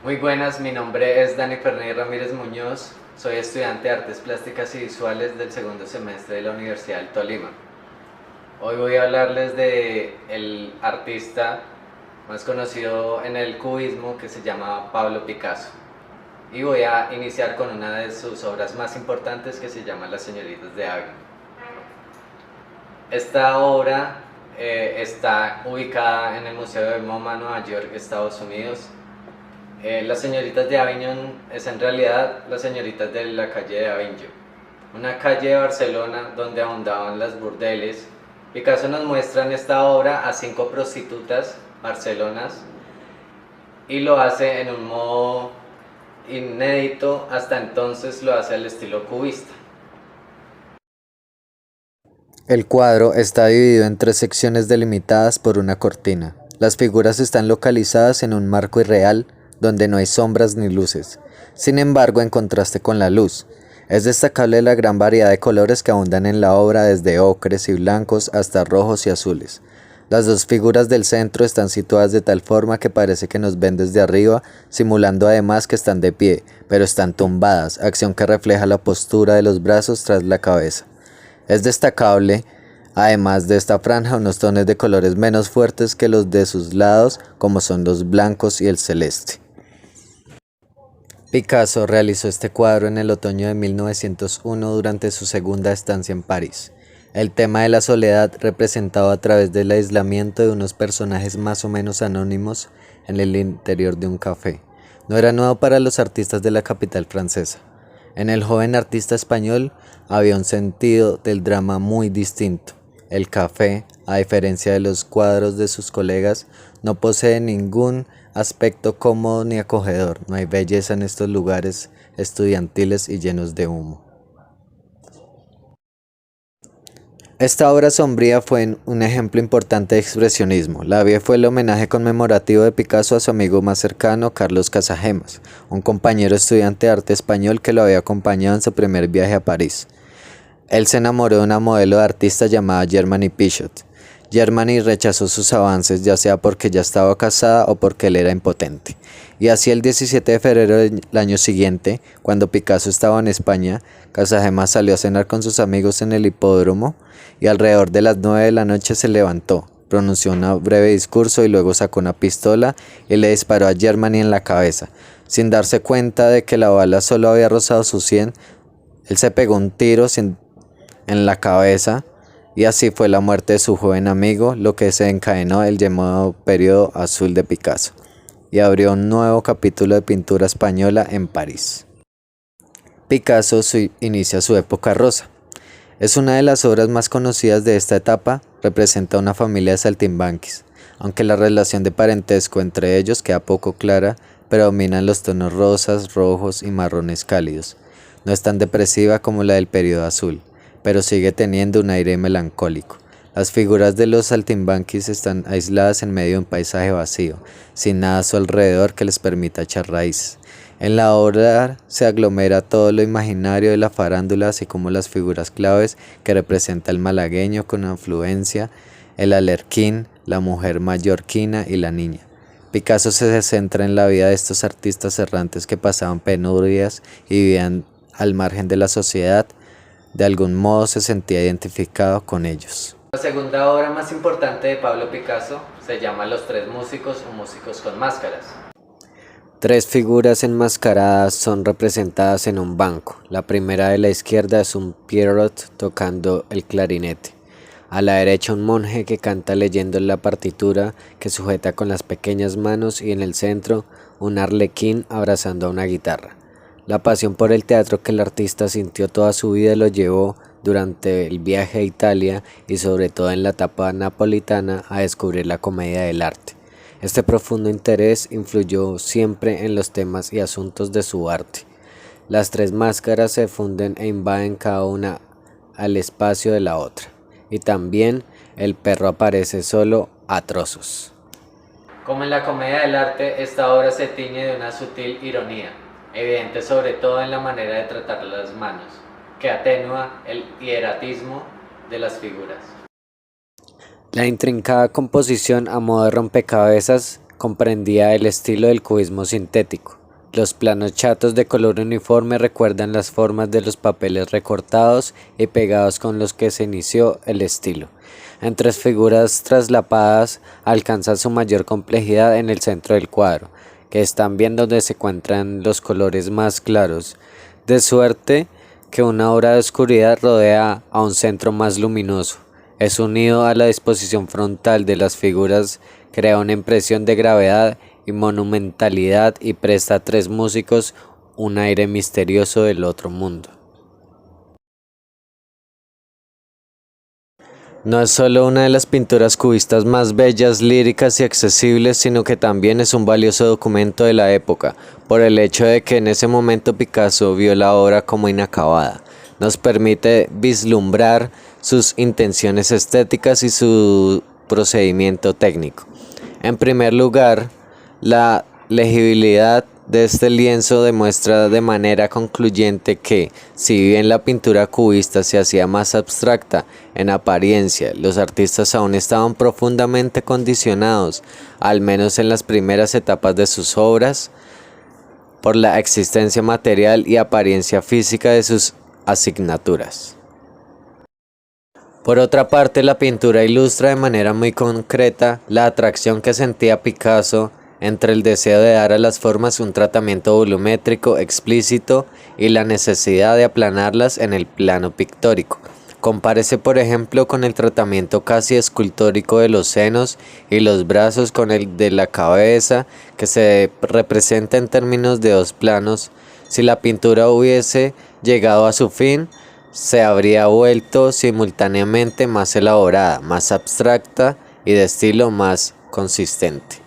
Muy buenas, mi nombre es Dani Ferney Ramírez Muñoz, soy estudiante de Artes Plásticas y Visuales del segundo semestre de la Universidad del Tolima. Hoy voy a hablarles de el artista más conocido en el cubismo que se llama Pablo Picasso. Y voy a iniciar con una de sus obras más importantes que se llama Las señoritas de Ávila. Esta obra está ubicada en el Museo de MoMA, Nueva York, Estados Unidos. Las señoritas de Avignon es en realidad las señoritas de la calle de Avignon, una calle de Barcelona donde abundaban las burdeles. Picasso nos muestra en esta obra a 5 prostitutas barcelonas y lo hace en un modo inédito, hasta entonces lo hace al estilo cubista. El cuadro está dividido en tres secciones delimitadas por una cortina. Las figuras están localizadas en un marco irreal donde no hay sombras ni luces. Sin embargo, en contraste con la luz, es destacable la gran variedad de colores que abundan en la obra, desde ocres y blancos hasta rojos y azules. Las dos figuras del centro están situadas de tal forma que parece que nos ven desde arriba, simulando además que están de pie, pero están tumbadas, acción que refleja la postura de los brazos tras la cabeza. Es destacable, además de esta franja, unos tonos de colores menos fuertes que los de sus lados, como son los blancos y el celeste. Picasso realizó este cuadro en el otoño de 1901 durante su segunda estancia en París. El tema de la soledad, representado a través del aislamiento de unos personajes más o menos anónimos en el interior de un café, no era nuevo para los artistas de la capital francesa. En el joven artista español había un sentido del drama muy distinto. El café, a diferencia de los cuadros de sus colegas, no posee ningún aspecto cómodo ni acogedor. No hay belleza en estos lugares estudiantiles y llenos de humo. Esta obra sombría fue un ejemplo importante de expresionismo. La Vie fue el homenaje conmemorativo de Picasso a su amigo más cercano, Carlos Casagemas, un compañero estudiante de arte español que lo había acompañado en su primer viaje a París. Él se enamoró de una modelo de artista llamada Germany Pichot. Germany rechazó sus avances, ya sea porque ya estaba casada o porque él era impotente. Y así el 17 de febrero del año siguiente, cuando Picasso estaba en España, Casagemas salió a cenar con sus amigos en el hipódromo y alrededor de las 9 de la noche se levantó, pronunció un breve discurso y luego sacó una pistola y le disparó a Germany en la cabeza. Sin darse cuenta de que la bala solo había rozado su sien, él se pegó un tiro en la cabeza y así fue la muerte de su joven amigo, lo que desencadenó el llamado periodo azul de Picasso y abrió un nuevo capítulo de pintura española en París. Picasso inicia su época rosa. Es una de las obras más conocidas de esta etapa, representa una familia de saltimbanquis, aunque la relación de parentesco entre ellos queda poco clara, predominan los tonos rosas, rojos y marrones cálidos. No es tan depresiva como la del periodo azul, pero sigue teniendo un aire melancólico. Las figuras de los saltimbanquis están aisladas en medio de un paisaje vacío, sin nada a su alrededor que les permita echar raíces. En la obra se aglomera todo lo imaginario de la farándula, así como las figuras claves que representa el malagueño con afluencia, el alerquín, la mujer mallorquina y la niña. Picasso se centra en la vida de estos artistas errantes que pasaban penurias y vivían al margen de la sociedad. De algún modo se sentía identificado con ellos. La segunda obra más importante de Pablo Picasso se llama Los tres músicos o músicos con máscaras. Tres figuras enmascaradas son representadas en un banco. La primera de la izquierda es un Pierrot tocando el clarinete. A la derecha un monje que canta leyendo la partitura que sujeta con las pequeñas manos, y en el centro un arlequín abrazando a una guitarra. La pasión por el teatro que el artista sintió toda su vida lo llevó durante el viaje a Italia y sobre todo en la etapa napolitana a descubrir la comedia del arte. Este profundo interés influyó siempre en los temas y asuntos de su arte. Las tres máscaras se funden e invaden cada una al espacio de la otra. Y también el perro aparece solo a trozos. Como en la comedia del arte, esta obra se tiñe de una sutil ironía, evidente sobre todo en la manera de tratar las manos, que atenúa el hieratismo de las figuras. La intrincada composición a modo de rompecabezas comprendía el estilo del cubismo sintético. Los planos chatos de color uniforme recuerdan las formas de los papeles recortados y pegados con los que se inició el estilo. Entre figuras traslapadas alcanza su mayor complejidad en el centro del cuadro, que es también donde se encuentran los colores más claros, de suerte que una obra de oscuridad rodea a un centro más luminoso. Es unido a la disposición frontal de las figuras, crea una impresión de gravedad y monumentalidad y presta a tres músicos un aire misterioso del otro mundo. No es solo una de las pinturas cubistas más bellas, líricas y accesibles, sino que también es un valioso documento de la época, por el hecho de que en ese momento Picasso vio la obra como inacabada. Nos permite vislumbrar sus intenciones estéticas y su procedimiento técnico. En primer lugar, la legibilidad de este lienzo demuestra de manera concluyente que, si bien la pintura cubista se hacía más abstracta en apariencia, los artistas aún estaban profundamente condicionados, al menos en las primeras etapas de sus obras, por la existencia material y apariencia física de sus asignaturas. Por otra parte, la pintura ilustra de manera muy concreta la atracción que sentía Picasso entre el deseo de dar a las formas un tratamiento volumétrico explícito y la necesidad de aplanarlas en el plano pictórico. Compárese, por ejemplo, con el tratamiento casi escultórico de los senos y los brazos con el de la cabeza, que se representa en términos de dos planos. Si la pintura hubiese llegado a su fin, se habría vuelto simultáneamente más elaborada, más abstracta y de estilo más consistente.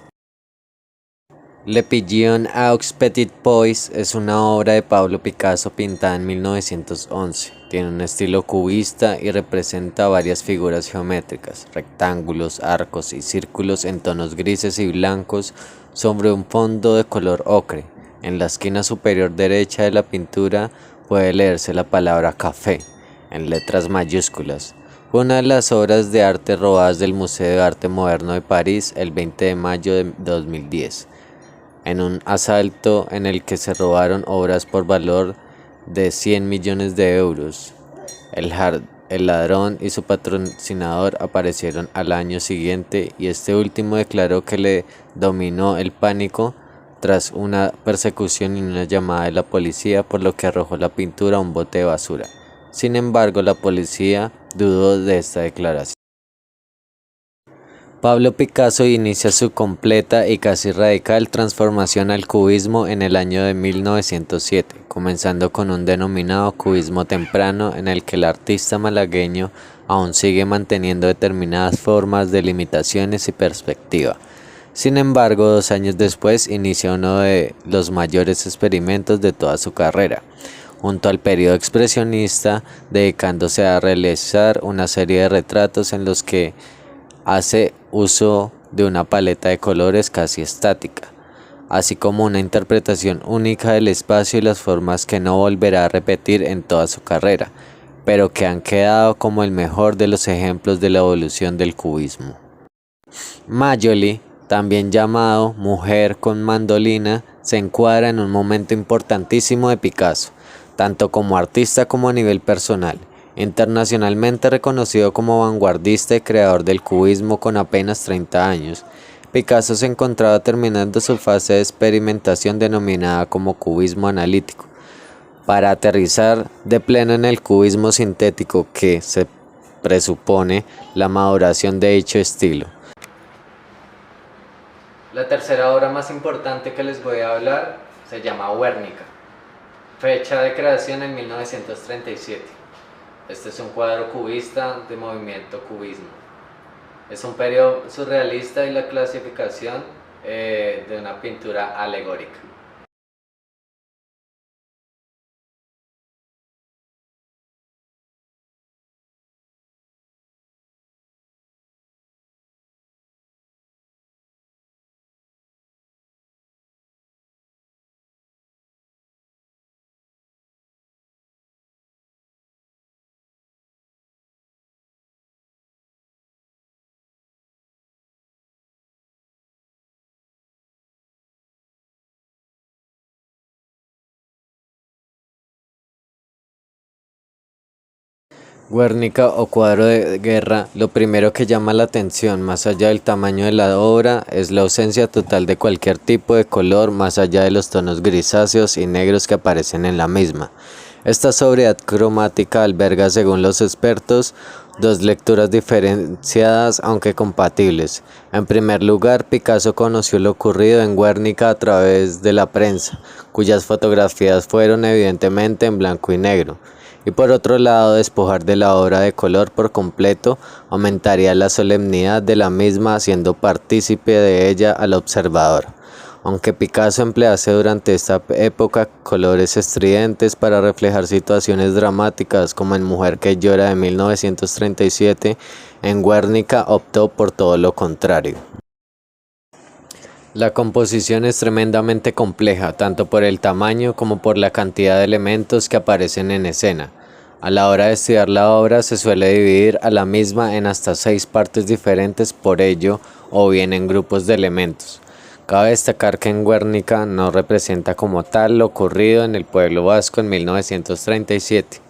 Le Pigeon aux Petits Pois es una obra de Pablo Picasso pintada en 1911. Tiene un estilo cubista y representa varias figuras geométricas, rectángulos, arcos y círculos en tonos grises y blancos sobre un fondo de color ocre. En la esquina superior derecha de la pintura puede leerse la palabra café en letras mayúsculas. Fue una de las obras de arte robadas del Museo de Arte Moderno de París el 20 de mayo de 2010. En un asalto en el que se robaron obras por valor de 100 millones de euros. El ladrón y su patrocinador aparecieron al año siguiente y este último declaró que le dominó el pánico tras una persecución y una llamada de la policía, por lo que arrojó la pintura a un bote de basura. Sin embargo, la policía dudó de esta declaración. Pablo Picasso inicia su completa y casi radical transformación al cubismo en el año de 1907, comenzando con un denominado cubismo temprano en el que el artista malagueño aún sigue manteniendo determinadas formas de limitaciones y perspectiva. Sin embargo, 2 años después inicia uno de los mayores experimentos de toda su carrera, junto al periodo expresionista, dedicándose a realizar una serie de retratos en los que hace uso de una paleta de colores casi estática, así como una interpretación única del espacio y las formas que no volverá a repetir en toda su carrera, pero que han quedado como el mejor de los ejemplos de la evolución del cubismo. Mayoli, también llamado Mujer con mandolina, se encuadra en un momento importantísimo de Picasso, tanto como artista como a nivel personal. Internacionalmente reconocido como vanguardista y creador del cubismo con apenas 30 años, Picasso se encontraba terminando su fase de experimentación denominada como cubismo analítico, para aterrizar de pleno en el cubismo sintético que se presupone la maduración de dicho estilo. La tercera obra más importante que les voy a hablar se llama Guernica, fecha de creación en 1937. Este es un cuadro cubista de movimiento cubismo. Es un periodo surrealista y la clasificación de una pintura alegórica. Guernica o cuadro de guerra, lo primero que llama la atención, más allá del tamaño de la obra, es la ausencia total de cualquier tipo de color, más allá de los tonos grisáceos y negros que aparecen en la misma. Esta sobriedad cromática alberga, según los expertos, dos lecturas diferenciadas aunque compatibles. En primer lugar, Picasso conoció lo ocurrido en Guernica a través de la prensa, cuyas fotografías fueron evidentemente en blanco y negro. Y por otro lado, despojar de la obra de color por completo aumentaría la solemnidad de la misma, haciendo partícipe de ella al observador. Aunque Picasso emplease durante esta época colores estridentes para reflejar situaciones dramáticas, como en Mujer que llora de 1937, en Guernica optó por todo lo contrario. La composición es tremendamente compleja, tanto por el tamaño como por la cantidad de elementos que aparecen en escena. A la hora de estudiar la obra se suele dividir a la misma en hasta 6 partes diferentes por ello, o bien en grupos de elementos. Cabe destacar que en Guernica no representa como tal lo ocurrido en el pueblo vasco en 1937.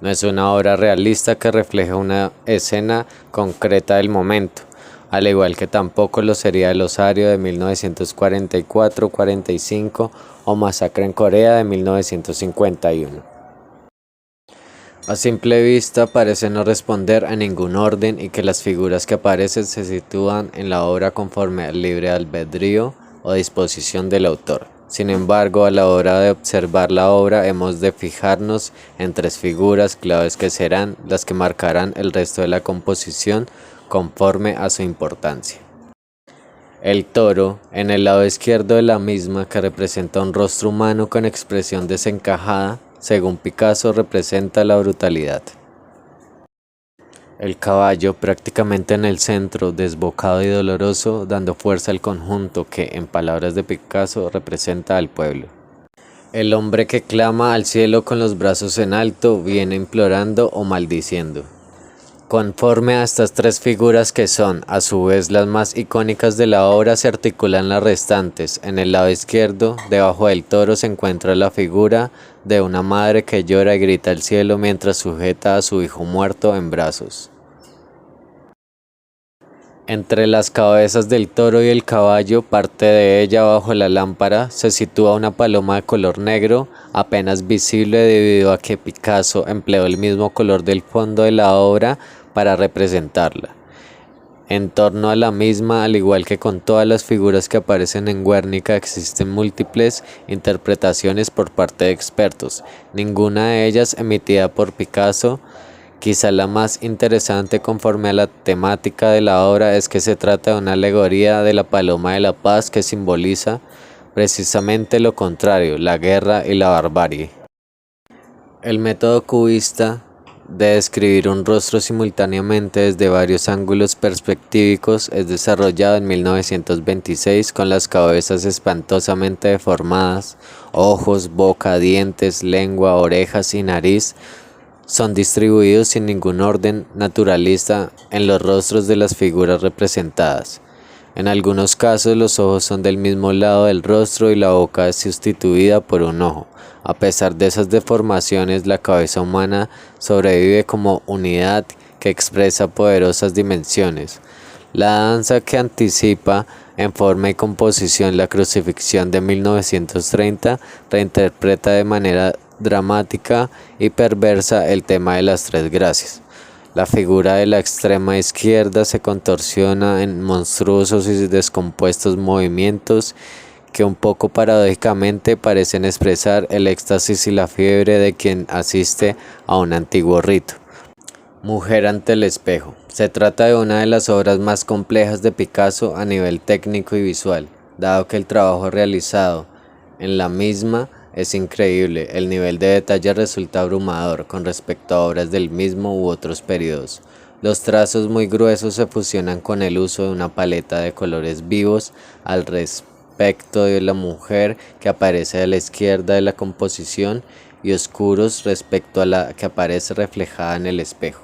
No es una obra realista que refleja una escena concreta del momento, al igual que tampoco lo sería el Osario de 1944-45 o Masacre en Corea de 1951. A simple vista parece no responder a ningún orden y que las figuras que aparecen se sitúan en la obra conforme al libre albedrío o disposición del autor. Sin embargo, a la hora de observar la obra hemos de fijarnos en 3 figuras claves que serán las que marcarán el resto de la composición conforme a su importancia. El toro, en el lado izquierdo de la misma, que representa un rostro humano con expresión desencajada, según Picasso representa la brutalidad. El caballo, prácticamente en el centro, desbocado y doloroso, dando fuerza al conjunto que, en palabras de Picasso, representa al pueblo. El hombre que clama al cielo con los brazos en alto, viene implorando o maldiciendo. Conforme a estas 3 figuras que son, a su vez, las más icónicas de la obra, se articulan las restantes. En el lado izquierdo, debajo del toro, se encuentra la figura de una madre que llora y grita al cielo mientras sujeta a su hijo muerto en brazos. Entre las cabezas del toro y el caballo, parte de ella bajo la lámpara, se sitúa una paloma de color negro, apenas visible debido a que Picasso empleó el mismo color del fondo de la obra para representarla. En torno a la misma, al igual que con todas las figuras que aparecen en Guernica, existen múltiples interpretaciones por parte de expertos, ninguna de ellas emitida por Picasso. Quizá la más interesante conforme a la temática de la obra es que se trata de una alegoría de la paloma de la paz que simboliza precisamente lo contrario, la guerra y la barbarie. El método cubista de describir un rostro simultáneamente desde varios ángulos perspectivos es desarrollado en 1926 con las cabezas espantosamente deformadas, ojos, boca, dientes, lengua, orejas y nariz son distribuidos sin ningún orden naturalista en los rostros de las figuras representadas. En algunos casos los ojos son del mismo lado del rostro y la boca es sustituida por un ojo. A pesar de esas deformaciones, la cabeza humana sobrevive como unidad que expresa poderosas dimensiones. La danza que anticipa en forma y composición la crucifixión de 1930 reinterpreta de manera dramática y perversa el tema de las 3 gracias. La figura de la extrema izquierda se contorsiona en monstruosos y descompuestos movimientos que un poco paradójicamente parecen expresar el éxtasis y la fiebre de quien asiste a un antiguo rito. Mujer ante el espejo. Se trata de una de las obras más complejas de Picasso a nivel técnico y visual, dado que el trabajo realizado en la misma es increíble. El nivel de detalle resulta abrumador con respecto a obras del mismo u otros periodos. Los trazos muy gruesos se fusionan con el uso de una paleta de colores vivos al respecto de la mujer que aparece a la izquierda de la composición y oscuros respecto a la que aparece reflejada en el espejo.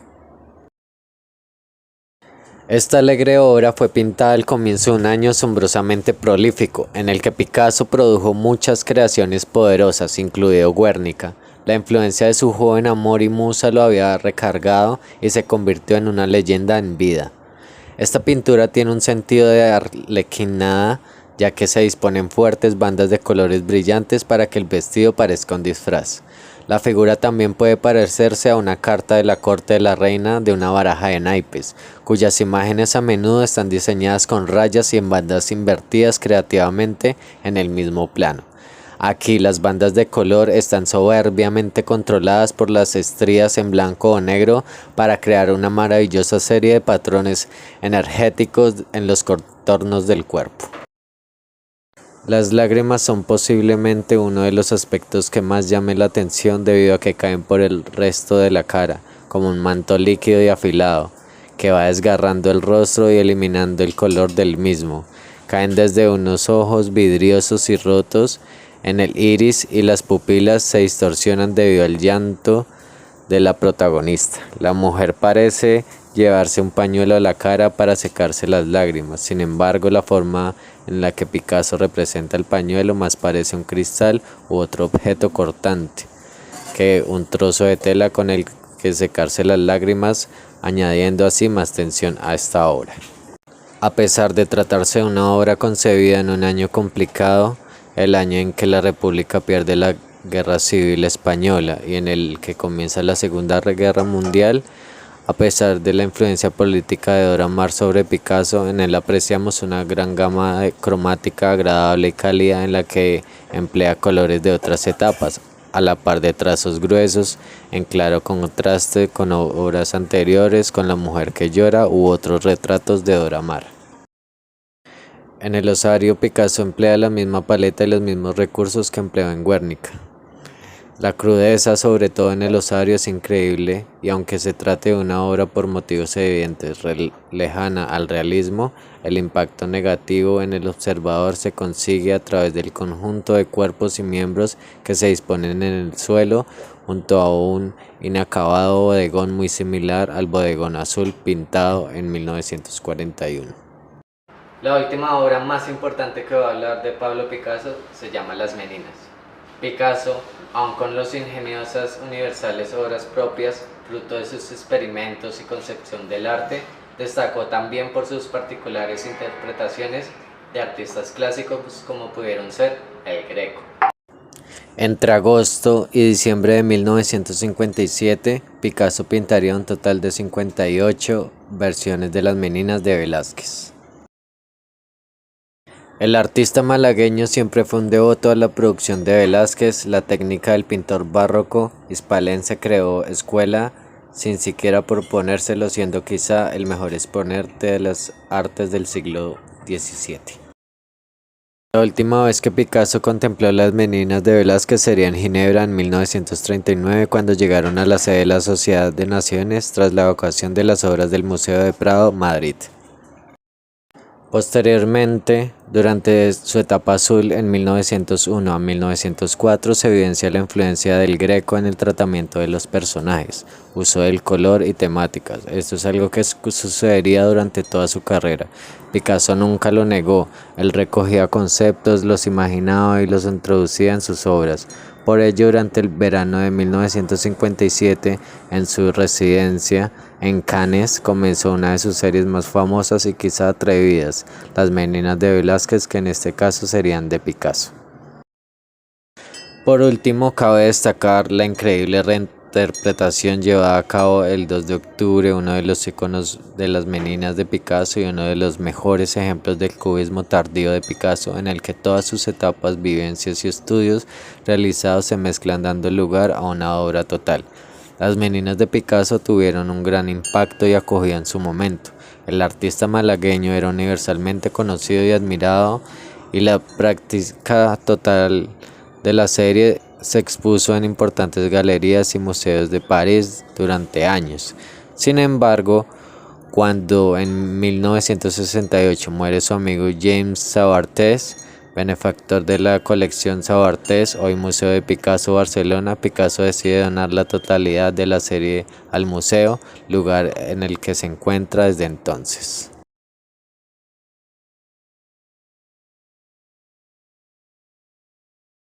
Esta alegre obra fue pintada al comienzo de un año asombrosamente prolífico, en el que Picasso produjo muchas creaciones poderosas, incluido Guernica. La influencia de su joven amor y musa lo había recargado y se convirtió en una leyenda en vida. Esta pintura tiene un sentido de arlequinada, ya que se disponen fuertes bandas de colores brillantes para que el vestido parezca un disfraz. La figura también puede parecerse a una carta de la corte de la reina de una baraja de naipes, cuyas imágenes a menudo están diseñadas con rayas y en bandas invertidas creativamente en el mismo plano. Aquí las bandas de color están soberbiamente controladas por las estrías en blanco o negro para crear una maravillosa serie de patrones energéticos en los contornos del cuerpo. Las lágrimas son posiblemente uno de los aspectos que más llame la atención debido a que caen por el resto de la cara, como un manto líquido y afilado, que va desgarrando el rostro y eliminando el color del mismo. Caen desde unos ojos vidriosos y rotos en el iris y las pupilas se distorsionan debido al llanto de la protagonista. La mujer parece llevarse un pañuelo a la cara para secarse las lágrimas. Sin embargo, la forma en la que Picasso representa el pañuelo más parece un cristal u otro objeto cortante que un trozo de tela con el que secarse las lágrimas, añadiendo así más tensión a esta obra. A pesar de tratarse de una obra concebida en un año complicado, el año en que la República pierde la Guerra Civil Española y en el que comienza la Segunda Guerra Mundial, a pesar de la influencia política de Dora Maar sobre Picasso, en él apreciamos una gran gama cromática agradable y cálida en la que emplea colores de otras etapas, a la par de trazos gruesos, en claro contraste con obras anteriores, con La mujer que llora u otros retratos de Dora Maar. En el osario, Picasso emplea la misma paleta y los mismos recursos que empleó en Guernica. La crudeza, sobre todo en el osario, es increíble, y aunque se trate de una obra por motivos evidentes lejana al realismo, el impacto negativo en el observador se consigue a través del conjunto de cuerpos y miembros que se disponen en el suelo, junto a un inacabado bodegón muy similar al bodegón azul pintado en 1941. La última obra más importante que voy a hablar de Pablo Picasso se llama Las Meninas. Picasso, aun con las ingeniosas universales obras propias, fruto de sus experimentos y concepción del arte, destacó también por sus particulares interpretaciones de artistas clásicos como pudieron ser El Greco. Entre agosto y diciembre de 1957, Picasso pintaría un total de 58 versiones de Las Meninas de Velázquez. El artista malagueño siempre fue un devoto a la producción de Velázquez. La técnica del pintor barroco hispalense creó escuela sin siquiera proponérselo, siendo quizá el mejor exponente de las artes del siglo XVII. La última vez que Picasso contempló Las Meninas de Velázquez sería en Ginebra en 1939, cuando llegaron a la sede de la Sociedad de Naciones tras la evacuación de las obras del Museo de Prado, Madrid. Posteriormente, durante su etapa azul en 1901 a 1904, se evidencia la influencia del Greco en el tratamiento de los personajes, uso del color y temáticas. Esto es algo que sucedería durante toda su carrera. Picasso nunca lo negó, él recogía conceptos, los imaginaba y los introducía en sus obras. Por ello, durante el verano de 1957, en su residencia en Cannes, comenzó una de sus series más famosas y quizá atrevidas, Las Meninas de Velázquez, que en este caso serían de Picasso. Por último, cabe destacar la increíble reinterpretación llevada a cabo el 2 de octubre, uno de los iconos de Las Meninas de Picasso y uno de los mejores ejemplos del cubismo tardío de Picasso, en el que todas sus etapas, vivencias y estudios realizados se mezclan dando lugar a una obra total. Las Meninas de Picasso tuvieron un gran impacto y acogida en su momento. El artista malagueño era universalmente conocido y admirado, y la práctica total de la serie se expuso en importantes galerías y museos de París durante años. Sin embargo, cuando en 1968 muere su amigo James Sabartés, benefactor de la colección Sabartés, hoy Museo de Picasso Barcelona, Picasso decide donar la totalidad de la serie al museo, lugar en el que se encuentra desde entonces.